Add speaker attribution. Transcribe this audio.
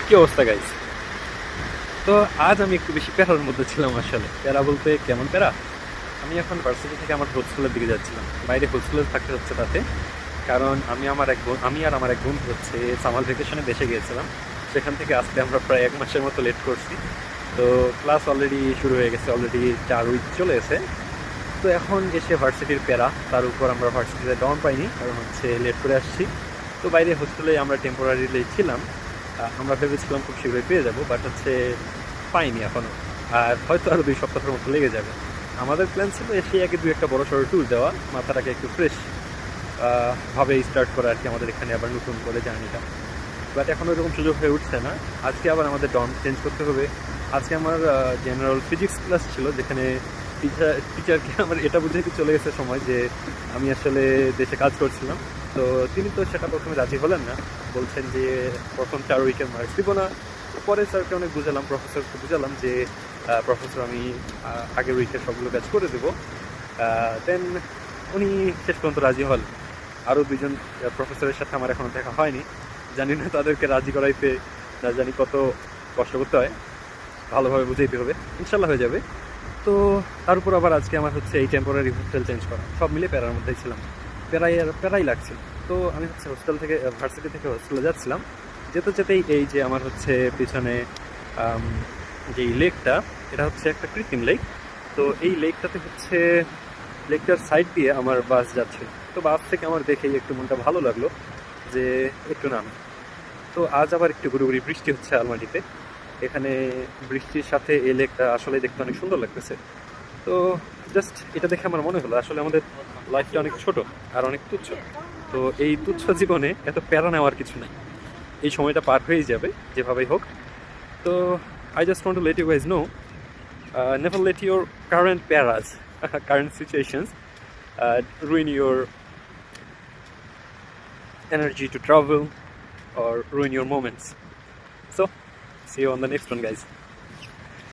Speaker 1: কি অবস্থা গাইজ? তো আজ আমি একটু বেশি প্যারার মধ্যে ছিলাম। আসলে প্যারা বলতে কেমন প্যারা, আমি এখন ভার্সিটি থেকে আমার হোস্টেলের দিকে যাচ্ছিলাম। বাইরে হোস্টেলে থাকতে হচ্ছে তাতে, কারণ আমি আর আমার এক বন্ধু হচ্ছে সামার ভ্যাকেশনে দেশে গিয়েছিলাম। সেখান থেকে আসতে আমরা প্রায় 1 মাসের মতো লেট করছি। তো ক্লাস অলরেডি শুরু হয়ে গেছে, অলরেডি 4 উইক চলে এসে। তো এখন এসে ভার্সিটির প্যারা, তার উপর আমরা ভার্সিটিতে ডর্ম পাইনি, কারণ হচ্ছে লেট করে আসছি। তো বাইরে হোস্টেলে আমরা টেম্পোরারিলি ছিলাম। আমরা ভেবেছিলাম খুব শীঘ্রই পেয়ে যাবো, বাট হচ্ছে পাইনি এখনও। আর হয়তো আরও 2 সপ্তাহের মতো লেগে যাবে। আমাদের প্ল্যান ছিল এসে আগে 2-1টা বড় সড়ো ট্যুর দেওয়া, মাথাটাকে একটু ফ্রেশ ভাবে স্টার্ট করা আর কি, আমাদের এখানে আবার নতুন করে জার্নিটা। বাট এখন ওইরকম সুযোগ হয়ে উঠছে না। আজকে আবার আমাদের ডর্ম চেঞ্জ করতে হবে। আজকে আমার জেনারেল ফিজিক্স ক্লাস ছিল, যেখানে টিচারকে আমার এটা বুঝে চলে গেছে সময় যে আমি আসলে দেশে কাজ করছিলাম। তো তিনি তো সেটা প্রথমে রাজি হলেন না, বলছেন যে প্রথম 4 উইকের মার্কস দিব না। পরে স্যারকে অনেক বুঝালাম, প্রফেসরকে বুঝালাম যে প্রফেসর আমি আগের উইকের সবগুলো ব্যাচ করে দেবো। দেন উনি শেষ পর্যন্ত রাজি হল। আরও 2জন প্রফেসরের সাথে আমার এখনও দেখা হয়নি, জানি না তাদেরকে রাজি করাইতে না জানি কত কষ্ট করতে হয়, ভালোভাবে বুঝাইতে হবে। ইনশাল্লাহ হয়ে যাবে। তো তার উপর আবার আজকে আমার হচ্ছে এই টেম্পোরারি হোস্টেল চেঞ্জ করা, সব মিলে প্যারার মধ্যেই ছিলাম। প্যারাই লাগছিল। তো আমি হচ্ছে হোস্টেল থেকে ভার্সিটি থেকে হোস্টেলে যাচ্ছিলাম। যেতে যেতেই এই যে আমার হচ্ছে পিছনে যেই লেকটা, এটা হচ্ছে একটা কৃত্রিম লেক। তো এই লেকটাতে হচ্ছে লেকটার সাইড দিয়ে আমার বাস যাচ্ছিল। তো বাস থেকে আমার দেখেই একটু মনটা ভালো লাগলো যে একটু নাম। তো আজ আবার একটু গুঁড়ি বৃষ্টি হচ্ছে আলমাটিতে। এখানে বৃষ্টির সাথে এই লেকটা আসলে দেখতে অনেক সুন্দর লাগতেছে। তো জাস্ট এটা দেখে আমার মনে হলো আসলে আমাদের লাইফটা অনেক ছোট আর অনেক তুচ্ছ। তো এই তুচ্ছ জীবনে এত প্যারা নেওয়ার কিছু নাই, এই সময়টা পার হয়েই যাবে যেভাবেই হোক। তো I just want to let you guys know, never let your current paras current situations ruin your energy to travel or ruin your moments. So see you on the next one, guys.